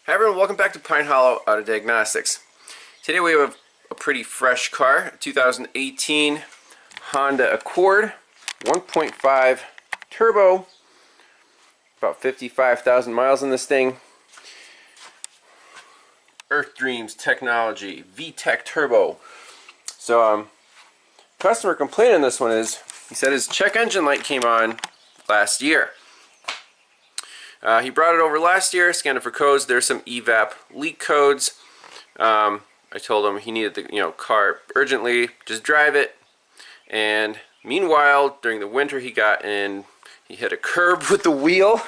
Hi everyone, welcome back to Pine Hollow Auto Diagnostics. Today we have a pretty fresh car, 2018 Honda Accord, 1.5 turbo, about 55,000 miles in this thing. Earth Dreams technology, VTEC turbo. So customer complaint on this one is, he said his check engine light came on last year. He brought it over last year, scanned it for codes. There's some EVAP leak codes. I told him he needed the car urgently, just drive it. And meanwhile, during the winter, he hit a curb with the wheel.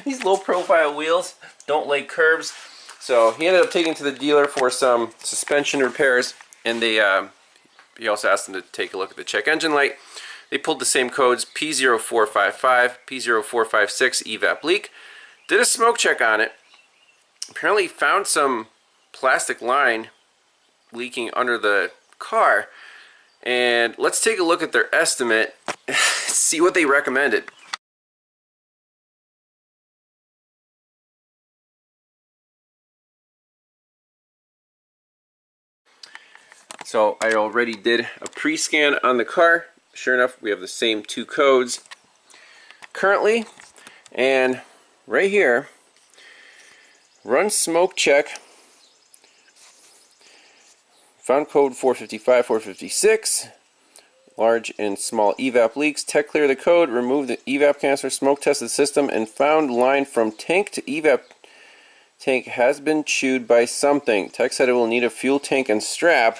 These low profile wheels don't like curbs. So he ended up taking it to the dealer for some suspension repairs, and he also asked them to take a look at the check engine light. They pulled the same codes, P0455, P0456 EVAP leak. Did a smoke check on it. Apparently found some plastic line leaking under the car. And let's take a look at their estimate, see what they recommended. So I already did a pre-scan on the car. Sure enough, we have the same two codes currently. And right here, run smoke check. Found code 455, 456. Large and small EVAP leaks. Tech clear the code, remove the EVAP canister, smoke test the system, and found line from tank to EVAP tank has been chewed by something. Tech said it will need a fuel tank and strap.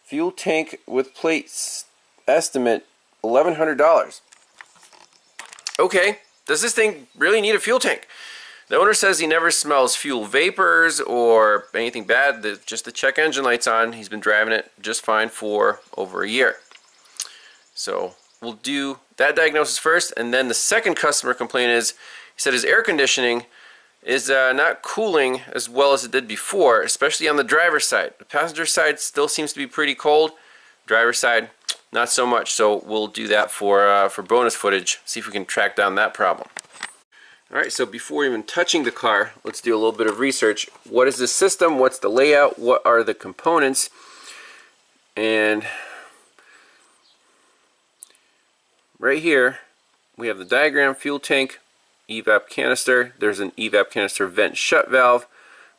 Fuel tank with plates. Estimate $1,100. Okay, does this thing really need a fuel tank? The owner says he never smells fuel vapors or anything bad. Just the check engine light's on. He's been driving it just fine for over a year. So we'll do that diagnosis first, and then the second customer complaint is, he said his air conditioning is not cooling as well as it did before, especially on the driver's side. The passenger side still seems to be pretty cold. Driver's side, not so much. So we'll do that for bonus footage, see if we can track down that problem. Alright, so before even touching the car, let's do a little bit of research. What is the system? What's the layout? What are the components? And right here, we have the diagram, fuel tank, EVAP canister. There's an EVAP canister vent shut valve,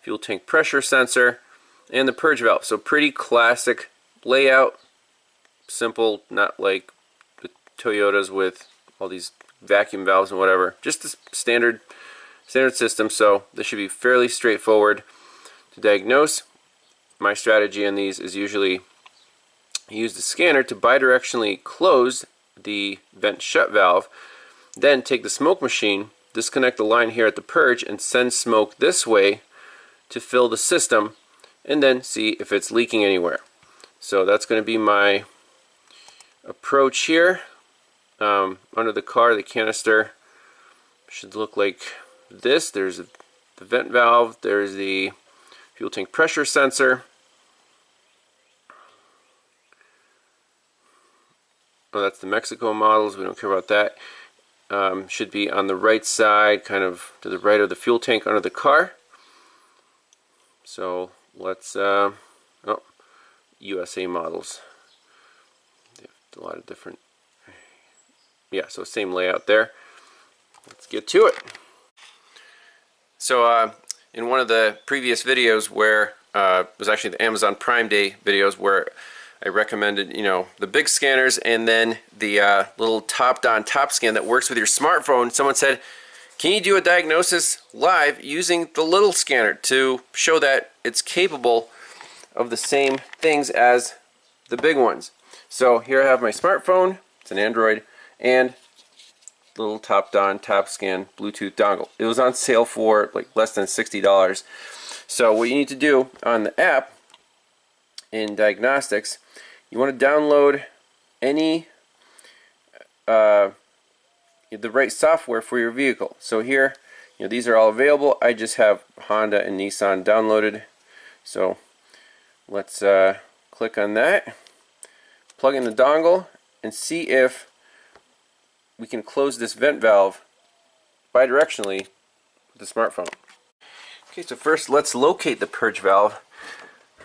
fuel tank pressure sensor, and the purge valve. So pretty classic layout. Simple, not like the Toyotas with all these vacuum valves and whatever. Just the standard system, so this should be fairly straightforward to diagnose. My strategy on these is usually use the scanner to bidirectionally close the vent shut valve, then take the smoke machine, disconnect the line here at the purge, and send smoke this way to fill the system, and then see if it's leaking anywhere. So that's going to be my approach here. Under the car, the canister should look like this. There's the vent valve, there's the fuel tank pressure sensor. Oh, that's the Mexico models, we don't care about that. Should be on the right side, kind of to the right of the fuel tank under the car. So let's, USA models. A lot of different, yeah, so same layout there. Let's get to it. So in one of the previous videos where it was actually the Amazon Prime Day videos where I recommended the big scanners and then the little TOPDON TopScan that works with your smartphone, someone said, can you do a diagnosis live using the little scanner to show that it's capable of the same things as the big ones? So here I have my smartphone, it's an Android, and little TopDON TopScan Bluetooth dongle. It was on sale for like less than $60. So what you need to do on the app in Diagnostics, you want to download any the right software for your vehicle. So here, these are all available. I just have Honda and Nissan downloaded. So let's click on that. Plug in the dongle and see if we can close this vent valve bidirectionally with the smartphone. Okay, so first let's locate the purge valve. I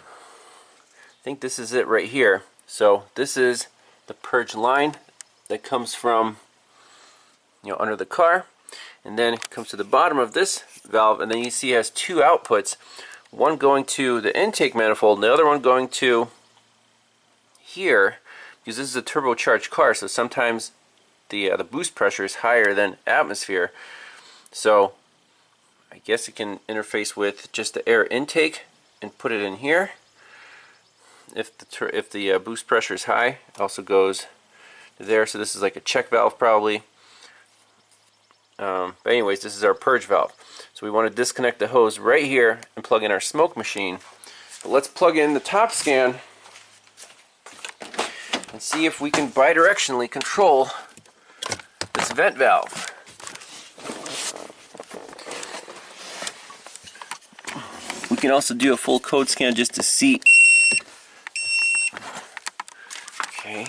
think this is it right here. So this is the purge line that comes from, under the car, and then it comes to the bottom of this valve, and then you see it has two outputs, one going to the intake manifold and the other one going to here, because this is a turbocharged car, so sometimes the boost pressure is higher than atmosphere. So I guess it can interface with just the air intake and put it in here. If the boost pressure is high, it also goes to there. So this is like a check valve probably. But anyways, this is our purge valve. So we want to disconnect the hose right here and plug in our smoke machine. But let's plug in the TopScan and see if we can bidirectionally control this vent valve. We can also do a full code scan just to see. Okay.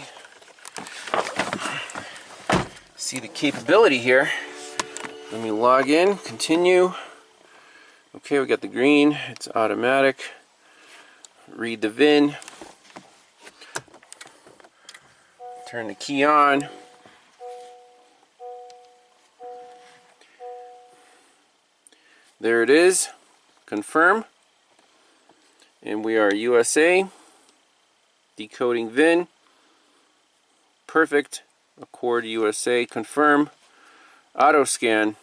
See the capability here. Let me log in, continue. Okay, we got the green, it's automatic. Read the VIN. Turn the key on. There it is. Confirm. And we are USA. Decoding VIN. Perfect. Accord USA. Confirm. Auto scan.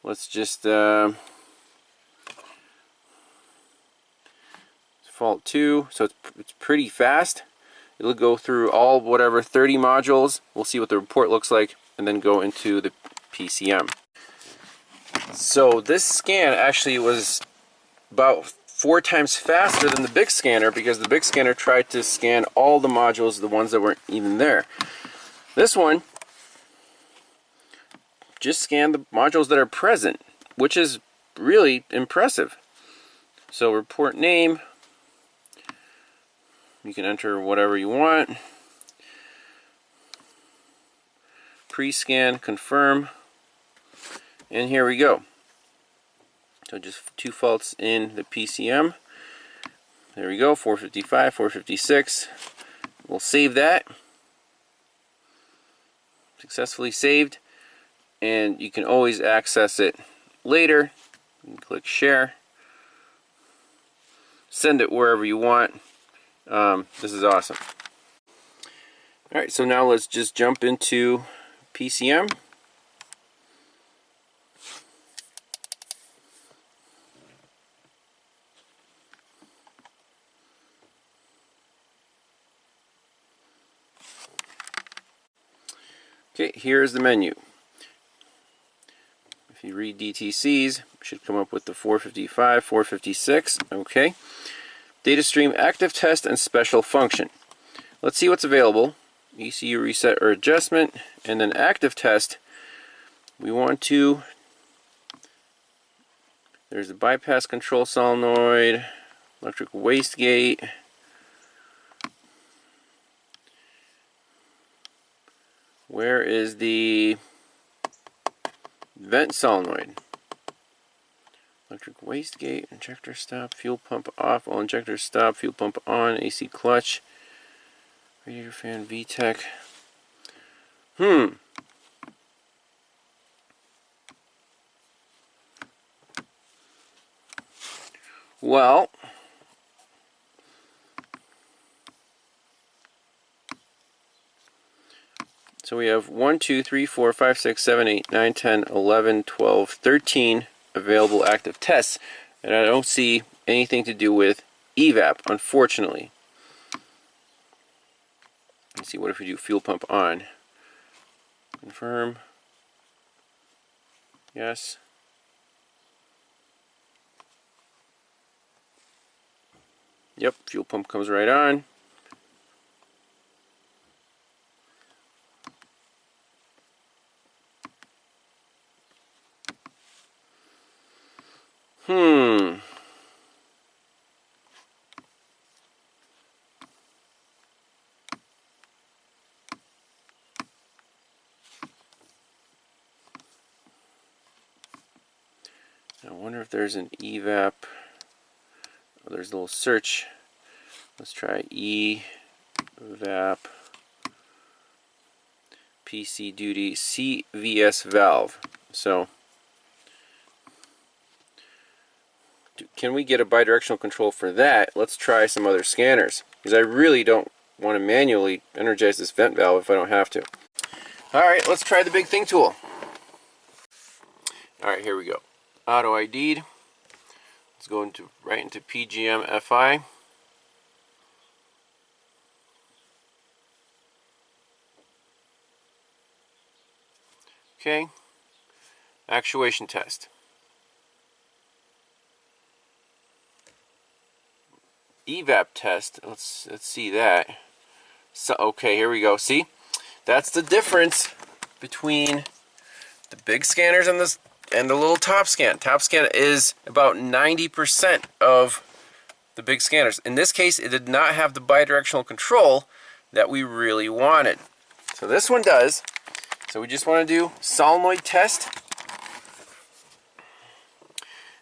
Let's just default 2. So it's pretty fast. It'll go through all whatever 30 modules. We'll see what the report looks like, and then go into the PCM. So this scan actually was about 4 times faster than the big scanner, because the big scanner tried to scan all the modules, the ones that weren't even there. This one just scanned the modules that are present, which is really impressive. So report name, you can enter whatever you want. Pre-scan, confirm, and here we go. So just 2 faults in the PCM. There we go, 455, 456. We'll save that. Successfully saved. And you can always access it later. You can click share. Send it wherever you want. This is awesome. Alright, so now let's just jump into PCM. Okay, here's the menu. If you read DTCs, it should come up with the 455, 456. Okay. Data stream, active test, and special function. Let's see what's available. ECU reset or adjustment, and then active test. We want to, there's a bypass control solenoid, electric wastegate. Where is the vent solenoid? Electric wastegate, injector stop, fuel pump off, all injectors stop, fuel pump on, AC clutch, radiator fan, VTEC. Well, so we have 1, 2, 3, 4, 5, 6, 7, 8, 9, 10, 11, 12, 13 available active tests, and I don't see anything to do with EVAP, unfortunately. Let's see, what if we do fuel pump on? Confirm. Yes. Yep, fuel pump comes right on. I wonder if there's an EVAP. Oh, there's a little search. Let's try EVAP PC duty CVS valve. So, can we get a bidirectional control for that? Let's try some other scanners, because I really don't want to manually energize this vent valve if I don't have to. Alright, let's try the big thing tool. Alright, here we go. Auto ID'd. Let's go right into PGM FI. Okay. Actuation test. EVAP test. Let's see that. So okay, here we go. See, that's the difference between the big scanners and the little TopScan. TopScan is about 90% of the big scanners. In this case, it did not have the bidirectional control that we really wanted. So this one does. So we just want to do solenoid test.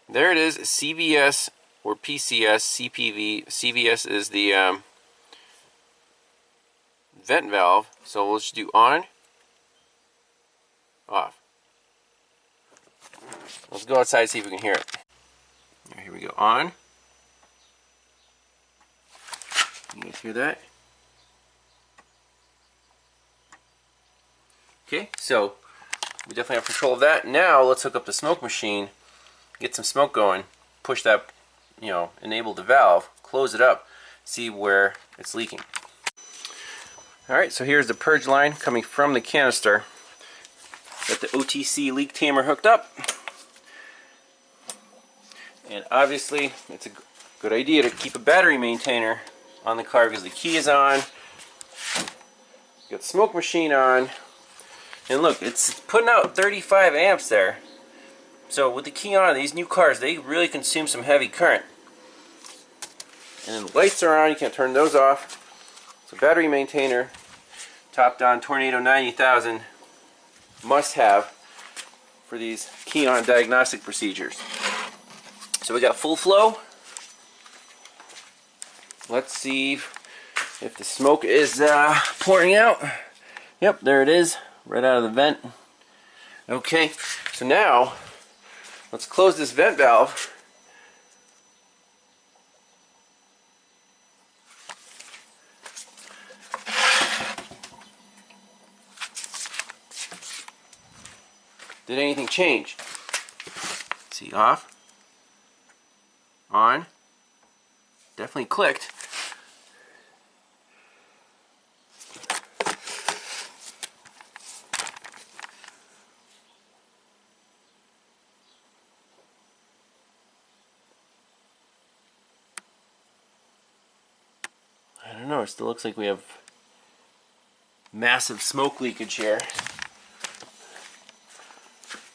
There it is, CVS or PCS, CPV. CVS is the vent valve. So we'll just do on, off. Let's go outside and see if we can hear it. Here we go, on. You guys hear that? Okay, so we definitely have control of that. Now let's hook up the smoke machine, get some smoke going, push that, enable the valve, close it up, see where it's leaking. Alright, so here's the purge line coming from the canister. Got the OTC LeakTamer hooked up. And obviously, it's a good idea to keep a battery maintainer on the car because the key is on. Got the smoke machine on. And look, it's putting out 35 amps there. So with the key on, these new cars, they really consume some heavy current. And then the lights are on, you can't turn those off. So battery maintainer, TOPDON Tornado 90,000, must have for these key on diagnostic procedures. So we got full flow. Let's see if the smoke is pouring out. Yep, there it is. Right out of the vent. Okay, so now let's close this vent valve. Did anything change? Let's see, off, on, definitely clicked. I don't know, it still looks like we have massive smoke leakage here.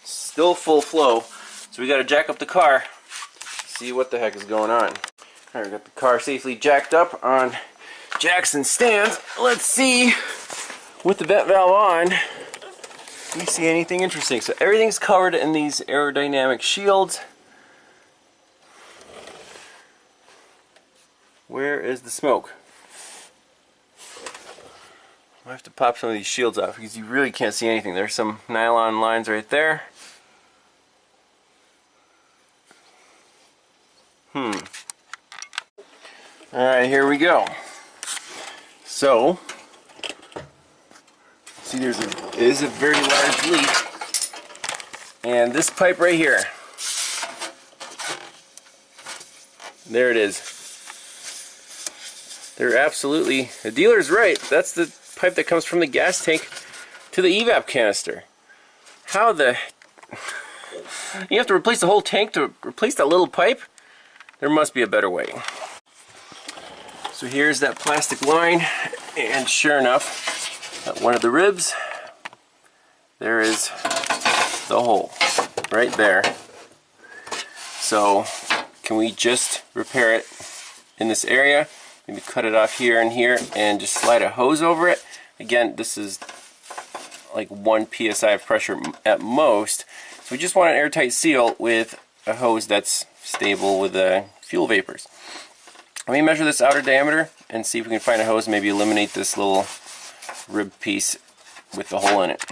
Still full flow, so we got to jack up the car, see what the heck is going on. Alright, we got the car safely jacked up on jacks and stands. Let's see, with the vent valve on, if we see anything interesting. So everything's covered in these aerodynamic shields. Where is the smoke? I have to pop some of these shields off because you really can't see anything. There's some nylon lines right there. Alright, here we go. So, see, there is a very large leak. And this pipe right here, there it is. They're absolutely, the dealer's right. That's the pipe that comes from the gas tank to the EVAP canister. How the... You have to replace the whole tank to replace that little pipe? There must be a better way. So here's that plastic line, and sure enough, at one of the ribs, there is the hole right there. So can we just repair it in this area? Maybe cut it off here and here and just slide a hose over it. Again, this is like 1 psi of pressure at most. So we just want an airtight seal with a hose that's stable with fuel vapors. Let me measure this outer diameter and see if we can find a hose, maybe eliminate this little rib piece with the hole in it.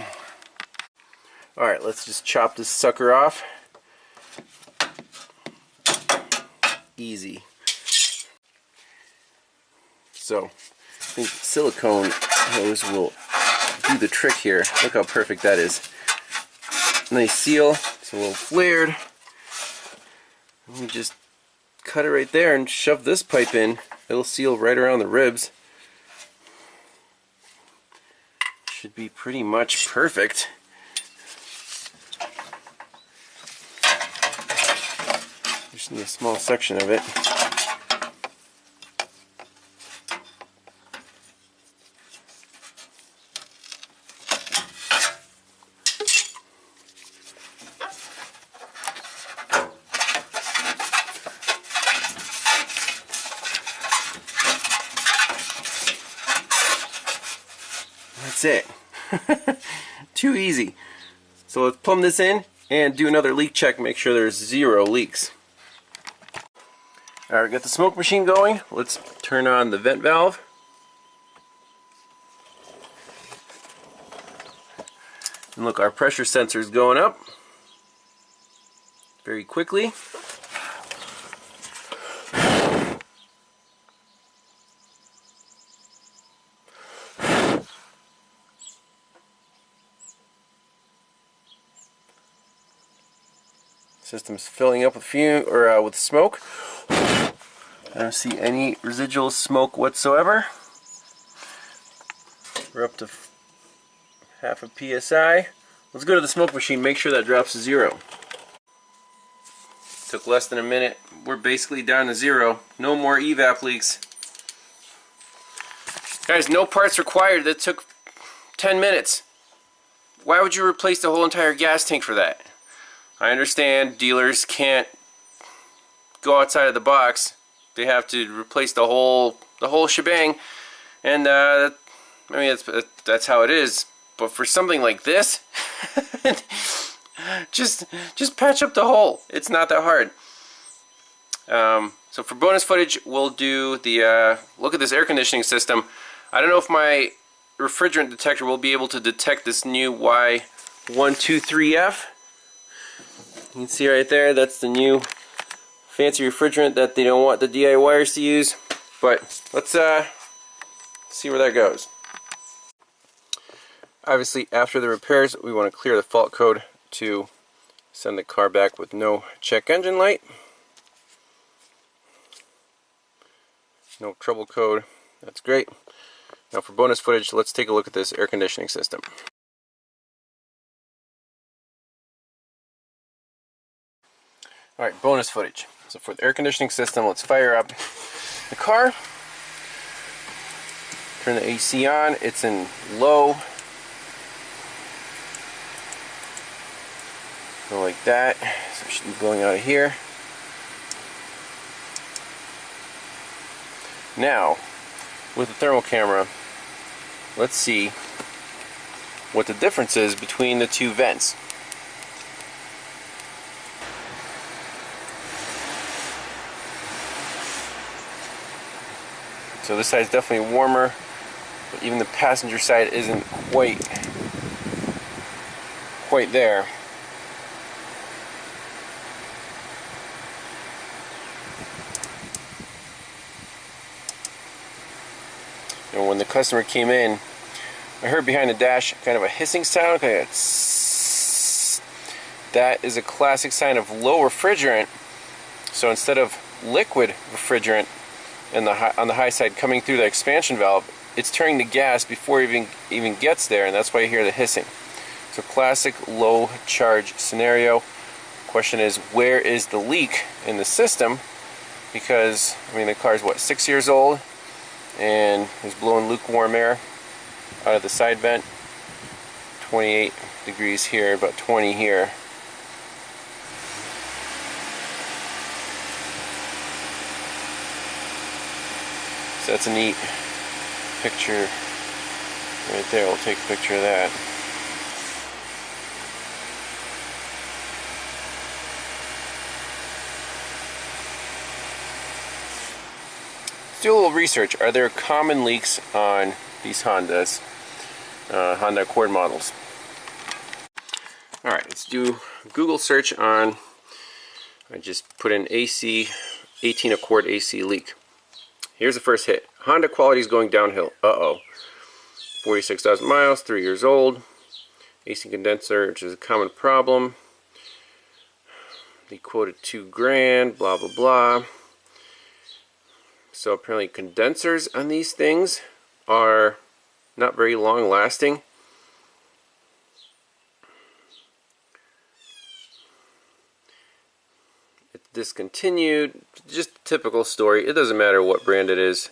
Alright, let's just chop this sucker off. Easy. So, I think silicone hose will do the trick here. Look how perfect that is. Nice seal. It's a little flared. Let me just cut it right there and shove this pipe in. It'll seal right around the ribs. Should be pretty much perfect. Just need a small section of it. That's it. Too easy. So let's plumb this in and do another leak check, make sure there's 0 leaks. Alright, got the smoke machine going. Let's turn on the vent valve. And look, our pressure sensor is going up very quickly. System's filling up with fume or with smoke. I don't see any residual smoke whatsoever. We're up to half a psi. Let's go to the smoke machine, make sure that drops to 0. Took less than a minute. We're basically down to 0. No more EVAP leaks. Guys, no parts required. That took 10 minutes. Why would you replace the whole entire gas tank for that? I understand dealers can't go outside of the box. They have to replace the whole shebang, and I mean that's how it is. But for something like this, just patch up the hole. It's not that hard. So for bonus footage, we'll do the look at this air conditioning system. I don't know if my refrigerant detector will be able to detect this new Y123F. You can see right there, that's the new fancy refrigerant that they don't want the DI wires to use. But let's see where that goes. Obviously, after the repairs, we want to clear the fault code to send the car back with no check engine light. No trouble code. That's great. Now for bonus footage, let's take a look at this air conditioning system. Alright, bonus footage. So for the air conditioning system, let's fire up the car. Turn the AC on. It's in low. Go like that. So it should be blowing out of here. Now, with the thermal camera, let's see what the difference is between the two vents. So this side is definitely warmer, but even the passenger side isn't quite there. And when the customer came in, I heard behind the dash kind of a hissing sound. That is a classic sign of low refrigerant. So instead of liquid refrigerant on the high side coming through the expansion valve, it's turning to gas before it even gets there, and that's why you hear the hissing. So classic low charge scenario. Question is, where is the leak in the system? Because I mean, the car is what, 6 years old, and it's blowing lukewarm air out of the side vent. 28 degrees here, about 20 here. So that's a neat picture right there. We'll take a picture of that. do a little research. Are there common leaks on these Hondas, Honda Accord models? Alright, let's do a Google search on, I just put in AC, 18 Accord AC leak. Here's the first hit. Honda quality is going downhill. Uh-oh. 46,000 miles, 3 years old. AC condenser, which is a common problem. They quoted $2,000, blah, blah, blah. So apparently condensers on these things are not very long lasting. It's discontinued. Just a typical story. It doesn't matter what brand it is.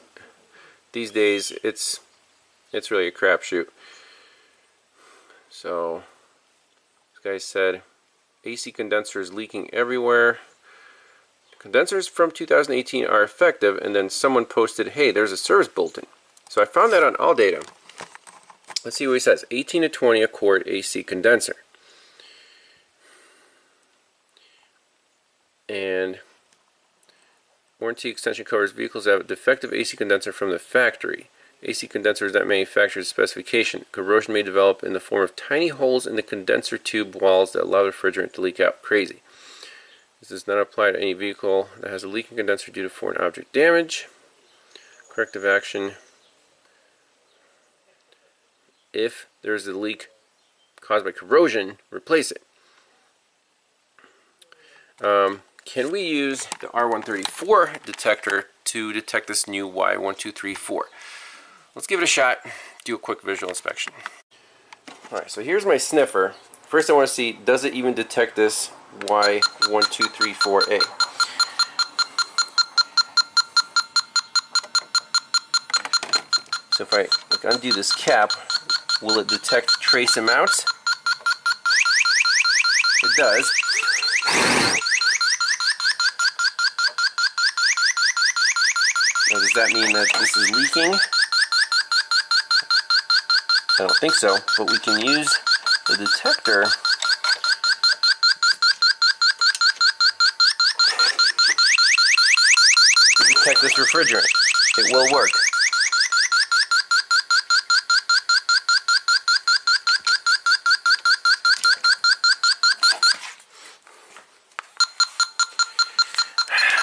These days it's really a crapshoot. So this guy said AC condensers leaking everywhere. Condensers from 2018 are effective, and then someone posted, hey, there's a service bulletin. So I found that on AllData. Let's see what he says. 18 to 20 Accord AC condenser. And warranty extension covers vehicles that have a defective AC condenser from the factory. AC condenser is not manufactured to specification. Corrosion may develop in the form of tiny holes in the condenser tube walls that allow the refrigerant to leak out. Crazy. This does not apply to any vehicle that has a leaking condenser due to foreign object damage. Corrective action. If there is a leak caused by corrosion, replace it. Can we use the R134 detector to detect this new Y1234? Let's give it a shot, do a quick visual inspection. Alright, so here's my sniffer. First I want to see, does it even detect this Y1234A? So if I undo this cap, will it detect trace amounts? It does. Now does that mean that this is leaking? I don't think so, but we can use the detector to detect this refrigerant. It will work.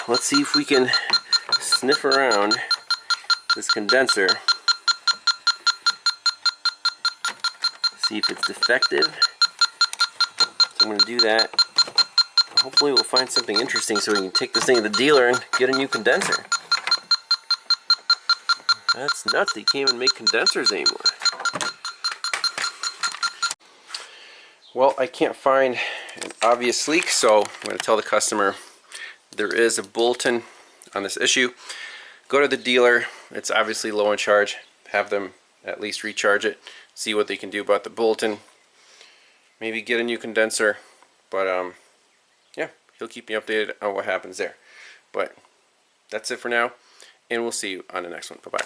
Let's see if we can sniff around this condenser, see if it's defective. So I'm going to do that. Hopefully we'll find something interesting so we can take this thing to the dealer and get a new condenser. That's nuts, they can't even make condensers anymore. Well, I can't find an obvious leak, so I'm going to tell the customer there is a bulletin on this issue. Go to the dealer, it's obviously low in charge, have them at least recharge it, see what they can do about the bulletin, maybe get a new condenser, but yeah, he'll keep me updated on what happens there. But that's it for now, and we'll see you on the next one. Bye-bye.